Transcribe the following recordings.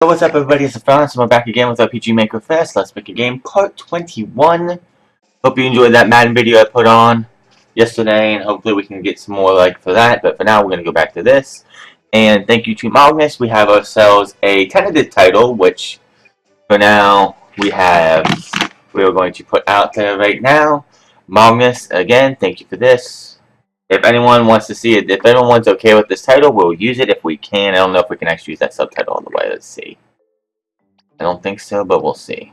So what's up everybody, it's Franz, and we're back again with RPG Maker Fes. Let's make a game, part 21. Hope you enjoyed that Madden video I put on yesterday, and hopefully we can get some more like for that, but for now we're going to go back to this. And thank you to Mognis, we have ourselves a tentative title, which for now we are going to put out there right now. Mognis, again, thank you for this. If anyone wants to see it, if anyone's okay with this title, we'll use it if we can. I don't know if we can actually use that subtitle all the way. Let's see. I don't think so, but we'll see.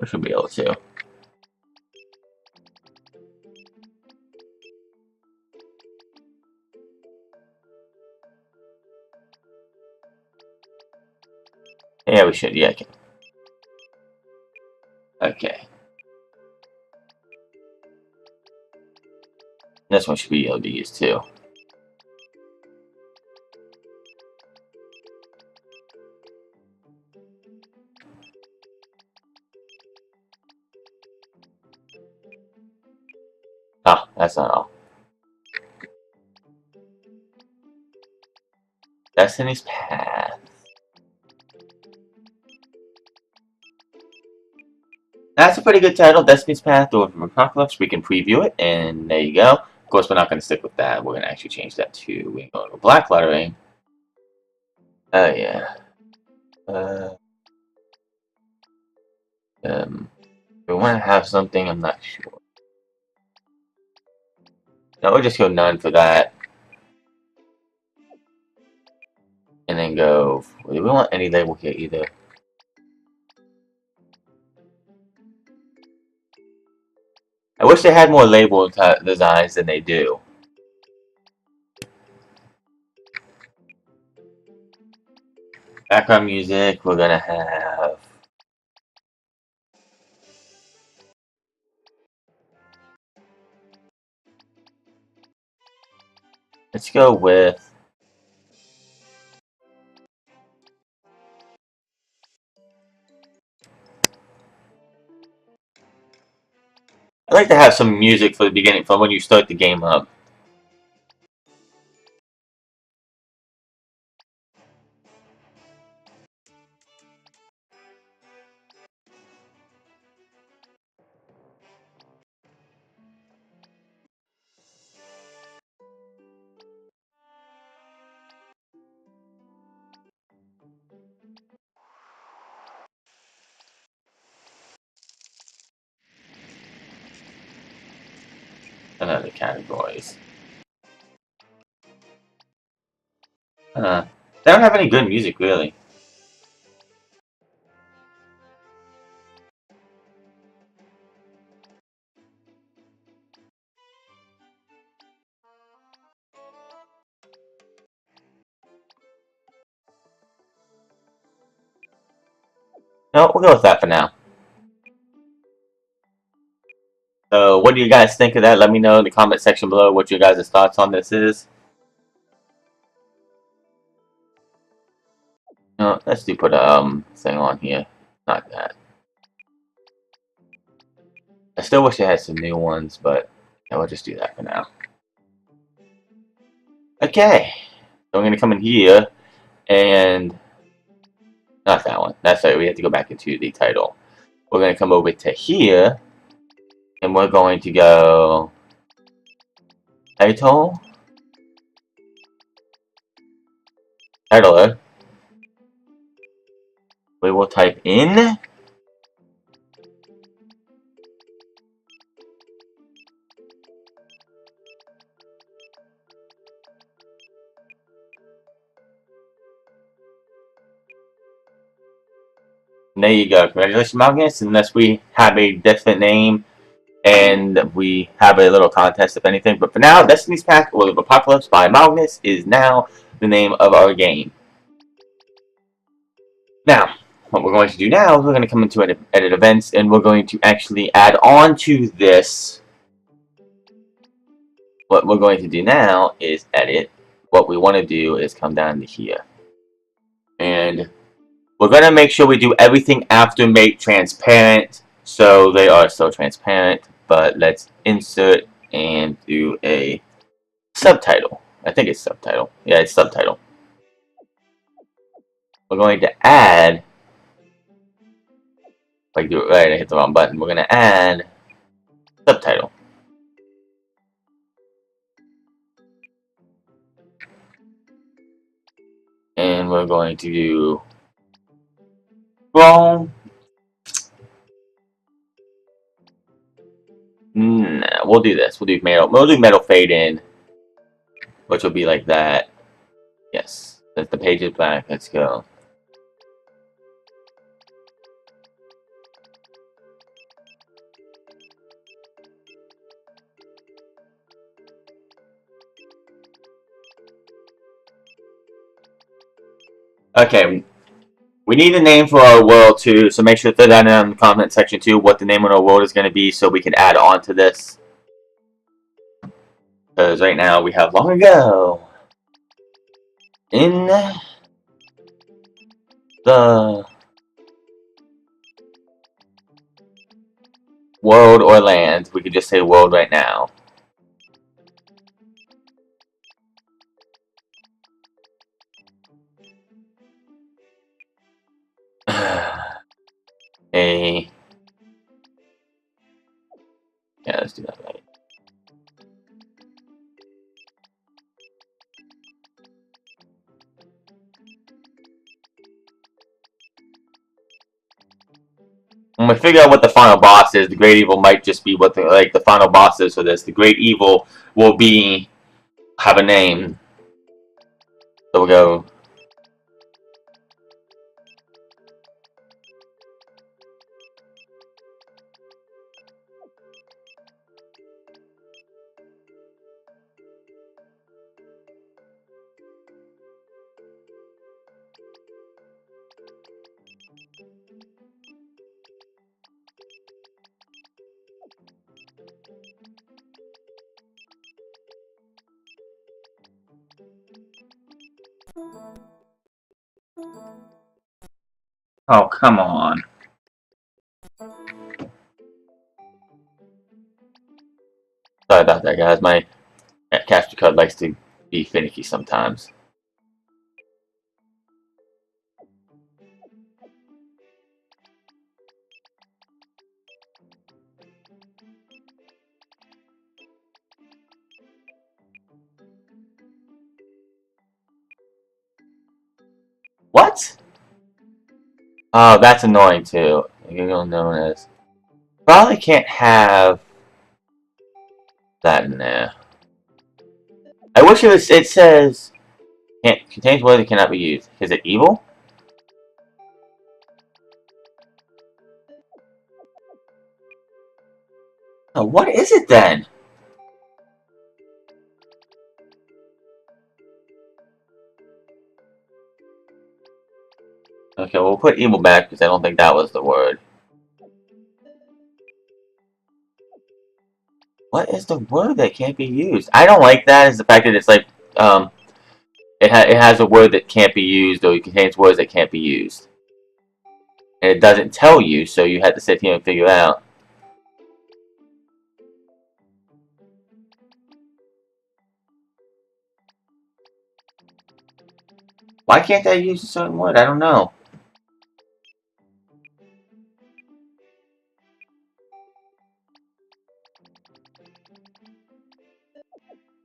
We should be able to. Yeah, we should. Yeah, okay. Okay. This one should be able to use too. Ah, that's not all. Destiny's Path. That's a pretty good title, Destiny's Path or Apocalypse. We can preview it, and there you go. Of course, we're not going to stick with that. We're going to actually change that to, we go to black lettering. Oh, yeah. We want to have something, I'm not sure. No, we'll just go none for that. And then go, we don't want any label here either. I wish they had more label designs than they do. Background music, we're gonna have... Let's go with... I like to have some music for the beginning, from when you start the game up. And other categories. They don't have any good music, really. No, we'll go with that for now. So, what do you guys think of that? Let me know in the comment section below what your guys' thoughts on this is. No, let's do put a thing on here. Not that. I still wish I had some new ones, but yeah, we'll just do that for now. Okay, so I'm gonna come in here and not that one. That's right. We have to go back into the title. We're gonna come over to here, and we're going to go title. Titler. We will type in and there you go. Congratulations, Magnus. Unless we have a different name and we have a little contest, if anything. But for now, Destiny's Path or the Apocalypse by Magnus is now the name of our game. Now, what we're going to do now is we're going to come into edit events, and we're going to actually add on to this. What we're going to do now is edit what we want to do is come down to here. And we're going to make sure we do everything after make transparent, so they are so transparent. But let's insert and do a subtitle. I think it's subtitle. Yeah, it's subtitle. We're going to add, like do it right, I hit the wrong button. We're going to add subtitle. And we're going to do scroll. Nah, we'll do this. We'll do metal fade in, which will be like that. Yes, that's the page is black. Let's go. Okay, we need a name for our world too, so make sure to throw that in the comment section too, what the name of our world is going to be, so we can add on to this. Because right now we have long ago in the world or land. We could just say world right now. Yeah, let's do that right. When we figure out what the final boss is, the great evil might just be what the final boss is for this. The great evil will have a name. So we'll go. Oh, come on. Sorry about that, guys. My capture card likes to be finicky sometimes. What? Oh, that's annoying too. You're known as. Probably can't have that in there. I wish it says contains words that cannot be used. Is it evil? Oh, what is it then? Okay, we'll put evil back because I don't think that was the word. What is the word that can't be used? I don't like that. Is the fact that it's like it has a word that can't be used, or it contains words that can't be used, and it doesn't tell you, so you have to sit here and figure it out. Why can't I use a certain word? I don't know.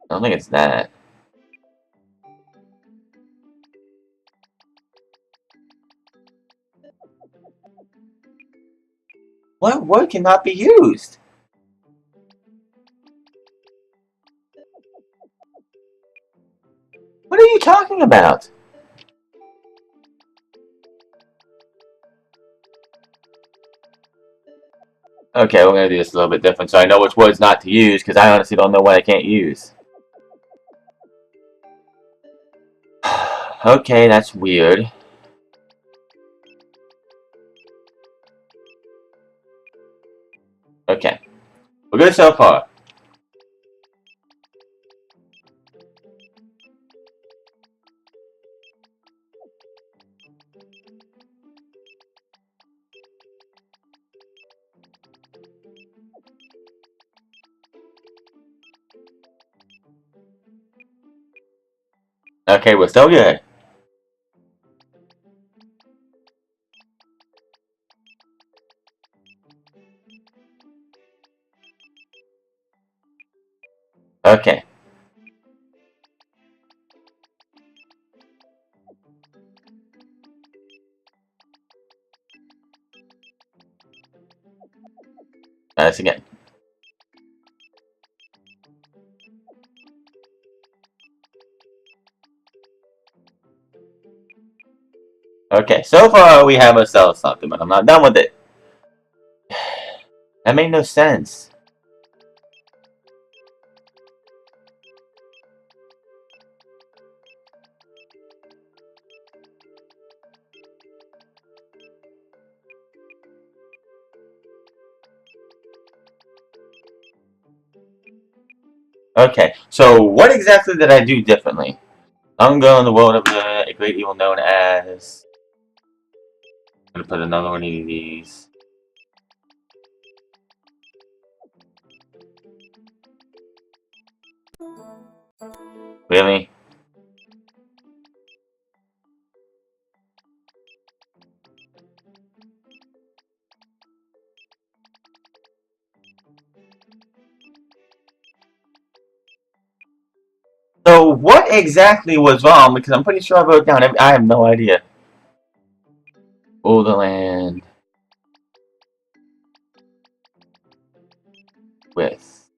I don't think it's that. What word cannot be used? What are you talking about? Okay, we're gonna do this a little bit different, so I know which words not to use, because I honestly don't know what I can't use. Okay, that's weird. Okay, we're good so far. Okay, we're still good. Okay. Let's again. Okay, so far we have ourselves something, but I'm not done with it. That made no sense. Okay, so what exactly did I do differently? I'm going the world of a great evil known as... I'm gonna put another one of these. Really? So what exactly was wrong? Because I'm pretty sure I wrote down. I have no idea. Borderland with.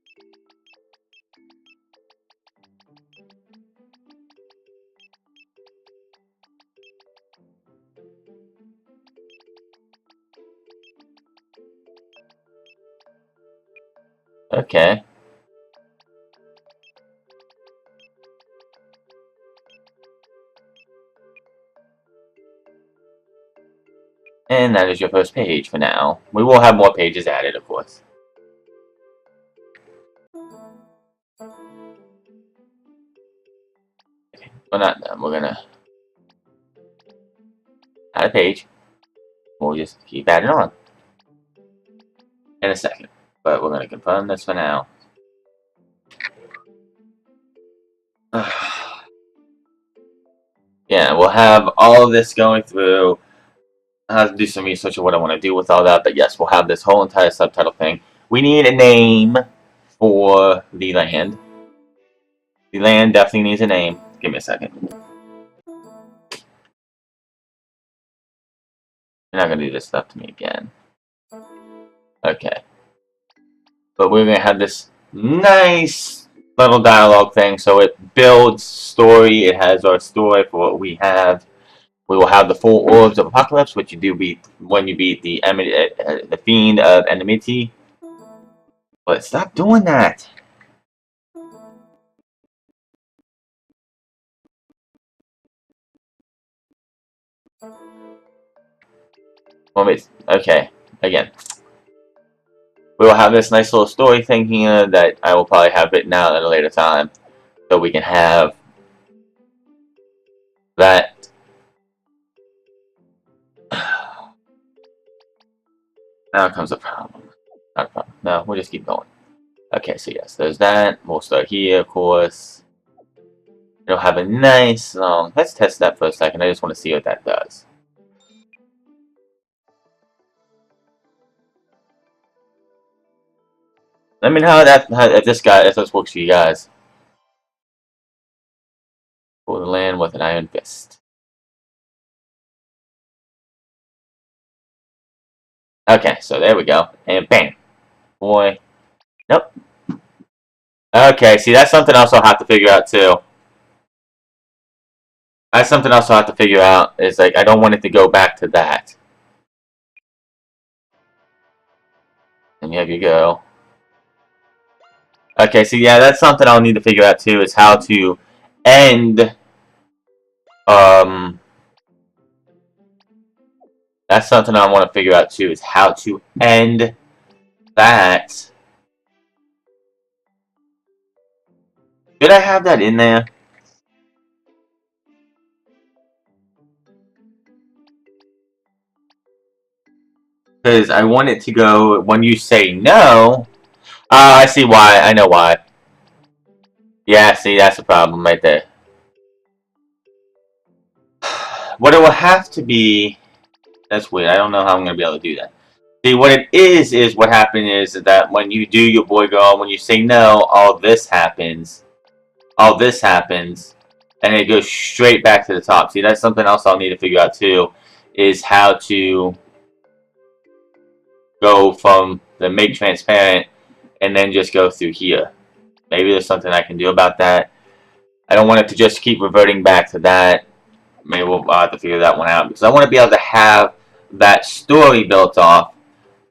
Okay. And that is your first page for now. We will have more pages added, of course. We're not done. We're gonna add a page. We'll just keep adding on in a second. But we're gonna confirm this for now. Yeah, we'll have all of this going through. I have to do some research on what I want to do with all that, but yes, we'll have this whole entire subtitle thing. We need a name for the land. The land definitely needs a name. Give me a second. You're not going to do this stuff to me again. Okay. But we're going to have this nice little dialogue thing, so it builds story. It has our story for what we have. We will have the 4 orbs of apocalypse, which you do beat when you beat the fiend of enmity. But stop doing that. Well, wait. Okay. Again. We will have this nice little story thing here that I will probably have written out at a later time. So we can have that. Now comes a problem. Not a problem. No, we'll just keep going. Okay, so yes, there's that. We'll start here, of course. It'll have a nice long... Let's test that for a second. I just want to see what that does. Let me know if this works for you guys. For the land with an iron fist. Okay, so there we go. And bam. Boy. Nope. Okay, see, that's something else I'll have to figure out, too. That's something else I'll have to figure out. Is like, I don't want it to go back to that. And here you go. Okay, so yeah, that's something I'll need to figure out, too, is how to end... That's something I want to figure out, too, is how to end that. Did I have that in there? Because I want it to go, when you say no... I see why. I know why. Yeah, see, that's the problem right there. What it will have to be... That's weird. I don't know how I'm going to be able to do that. See, what it is what happened is that when you do your boy girl, when you say no, all this happens. All this happens. And it goes straight back to the top. See, that's something else I'll need to figure out too. Is how to go from the make transparent and then just go through here. Maybe there's something I can do about that. I don't want it to just keep reverting back to that. Maybe we'll have to figure that one out. Because I want to be able to have that story built off.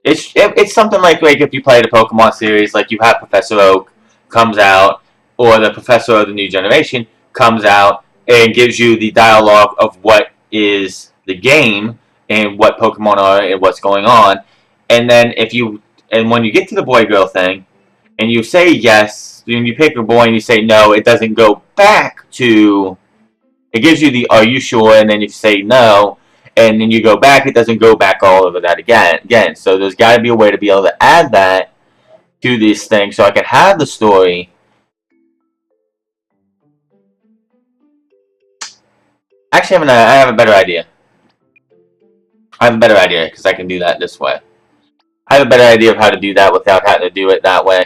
It's something like if you play the Pokemon series, like you have Professor Oak comes out, or the Professor of the New Generation comes out and gives you the dialogue of what is the game and what Pokemon are and what's going on. And then when you get to the boy girl thing and you say yes, when you pick a boy and you say no, it doesn't go back to... It gives you the "Are you sure?" and then you say no, and then you go back. It doesn't go back all over that again. So there's got to be a way to be able to add that to these things, so I can have the story. Actually, I have a better idea. I have a better idea because I can do that this way. I have a better idea of how to do that without having to do it that way.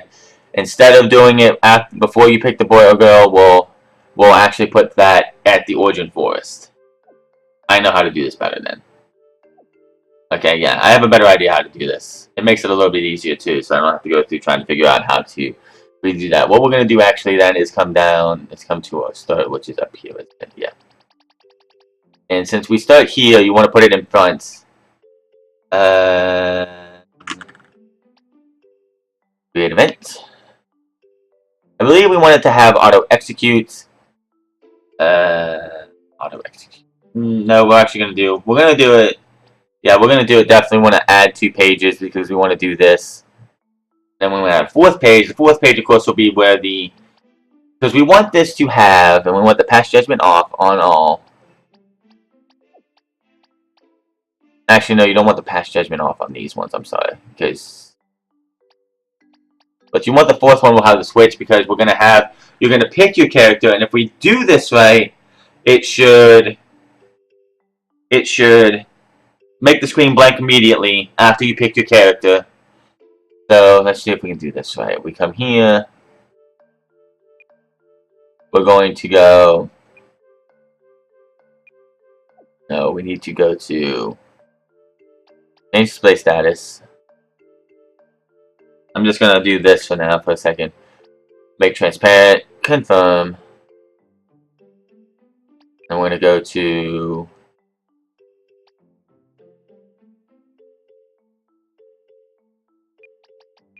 Instead of doing it before you pick the boy or girl, we'll actually put that at the origin forest. I know how to do this better then. Okay, yeah, I have a better idea how to do this. It makes it a little bit easier too, so I don't have to go through trying to figure out how to redo that. What we're going to do actually then is come down, let's come to our start, which is up here, isn't it? Yeah. And since we start here, you want to put it in front. Create event. I believe we want it to have auto execute. Auto execute. No, we're actually going to do... We're going to do it... Yeah, we're going to do it. Definitely want to add 2 pages because we want to do this. Then we're going to have a 4th page. The 4th page, of course, will be where the... Because we want this to have... And we want the past judgment off on all. Actually, no, you don't want the past judgment off on these ones. I'm sorry. Because... But you want the 4th one will have the switch because we're going to have... You're going to pick your character. And if we do this right, it should make the screen blank immediately after you pick your character. So let's see if we can do this right. We come here. We're going to go... No, we need to go to... Change display status. I'm just going to do this for now for a second. Make transparent. Confirm. And we're going to go to...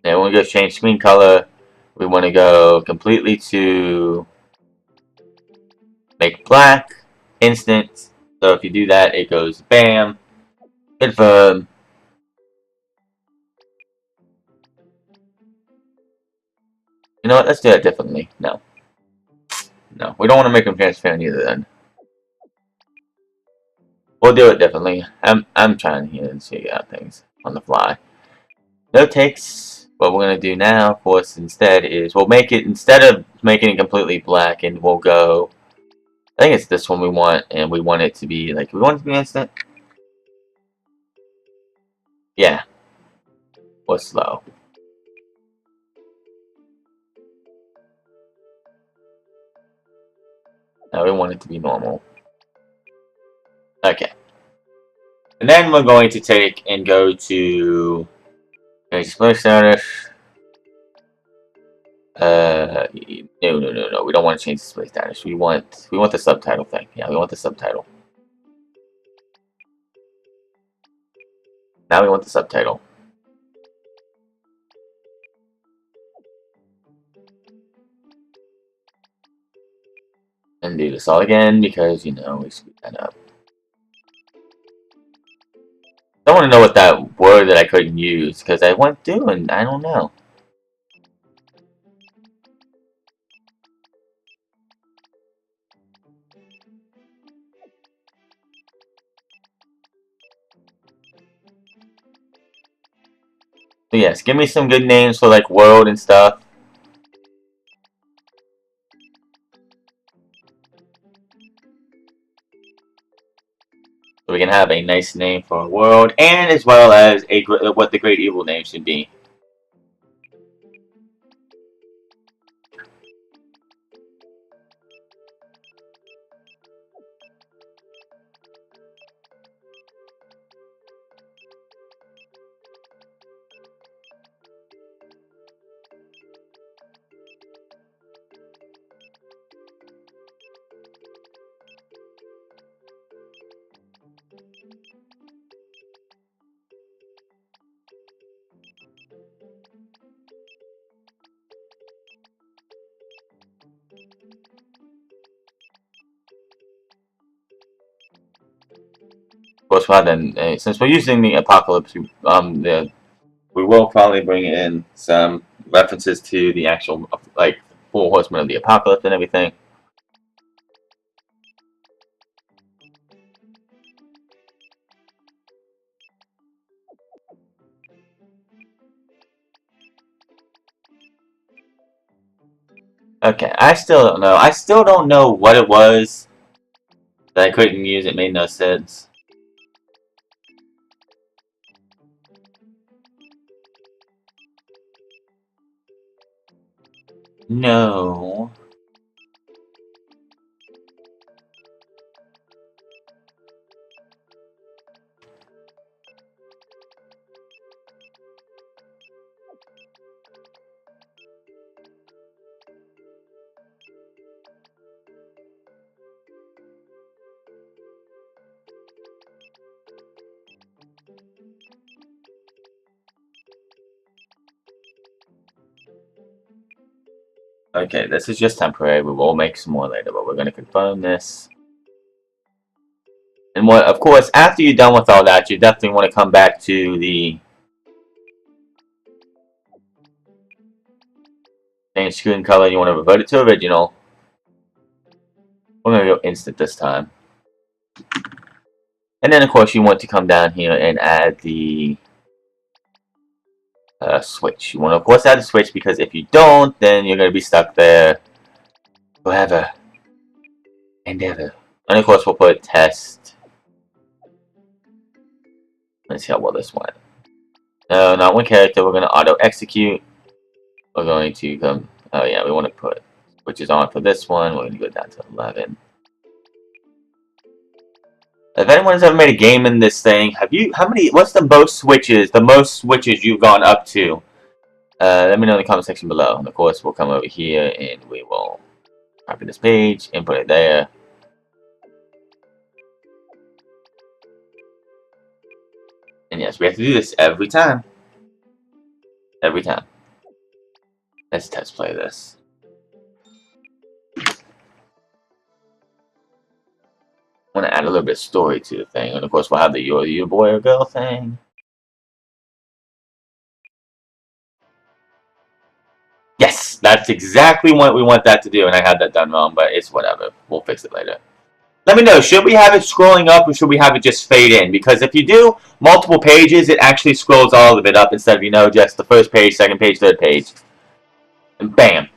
And we're going to go change screen color. We want to go completely to make black, instant. So if you do that, it goes bam, confirm. You know what? Let's do that differently. No, we don't want to make them transparent either. Then we'll do it differently. I'm trying here and see out things on the fly. No takes. What we're going to do now, of course, instead is we'll make it, instead of making it completely black, and we'll go, I think it's this one we want, and we want it to be, like, we want it to be instant? Yeah. Or slow. Now we want it to be normal. Okay. And then we're going to take and go to... Display status. No. We don't want to change display status. We want the subtitle thing. Yeah, we want the subtitle. Now we want the subtitle. And do this all again because, you know, we screwed that up. I don't want to know what that word that I couldn't use because I went through and I don't know. So yes, give me some good names for like world and stuff. So we can have a nice name for our world, and as well as what the great evil name should be. Of course, rather than since we're using the apocalypse, we will probably bring in some references to the actual like four horsemen of the apocalypse and everything. Okay, I still don't know. I still don't know what it was that I couldn't use. It made no sense. No. Okay, this is just temporary. We will make some more later, but we're going to confirm this. And what, of course, after you're done with all that, you definitely want to come back to the change screen color. You want to revert it to original. We're going to go instant this time. And then, of course, you want to come down here and add the switch. You want to, of course, add a switch because if you don't, then you're going to be stuck there forever and ever. And, of course, we'll put test. Let's see how well this went. No, not one character. We're going to auto-execute. We're going to come... Oh, yeah, we want to put switches on for this one. We're going to go down to 11. If anyone has ever made a game in this thing, what's the most switches you've gone up to? Let me know in the comment section below. And of course, we'll come over here and we will copy this page and put it there. And yes, we have to do this every time. Every time. Let's test play this. I want to add a little bit of story to the thing. And of course, we'll have the you're your boy or girl thing. Yes, that's exactly what we want that to do. And I had that done wrong, but it's whatever. We'll fix it later. Let me know, should we have it scrolling up or should we have it just fade in? Because if you do multiple pages, it actually scrolls all of it up instead of, just the first page, second page, third page. And bam.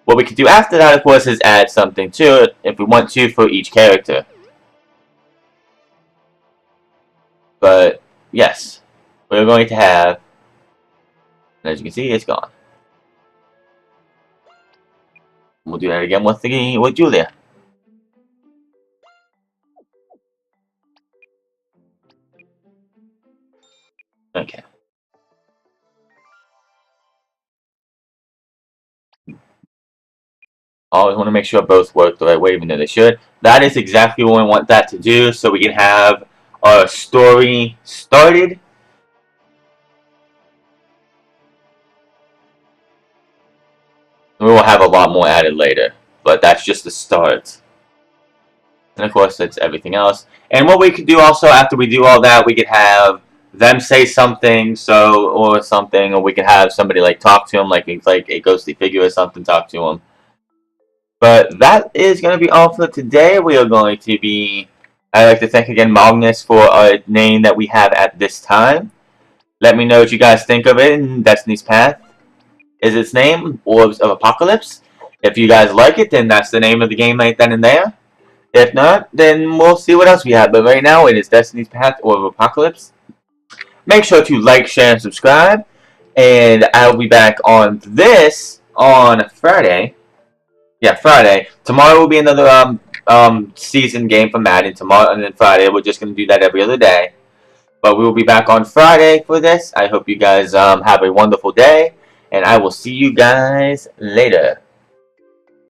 What we could do after that, of course, is add something to it if we want to for each character. But, yes. We're going to have, and as you can see, it's gone. We'll do that again with Julia. Okay. Always want to make sure both work the right way, even though they should. That is exactly what we want that to do, so we can have our story started. We will have a lot more added later, but that's just the start. And of course, that's everything else. And what we could do also after we do all that, we could have them say something, or we could have somebody like talk to him, like a ghostly figure or something, talk to him. But that is going to be all for today. We are going to be... I'd like to thank again Mognis for our name that we have at this time. Let me know what you guys think of it in Destiny's Path. Is its name Orbs of Apocalypse? If you guys like it, then that's the name of the game right then and there. If not, then we'll see what else we have. But right now, it is Destiny's Path or Apocalypse. Make sure to like, share, and subscribe. And I'll be back on this on Friday. Yeah, Friday. Tomorrow will be another season game for Madden. Tomorrow and then Friday. We're just gonna do that every other day. But we will be back on Friday for this. I hope you guys have a wonderful day, and I will see you guys later.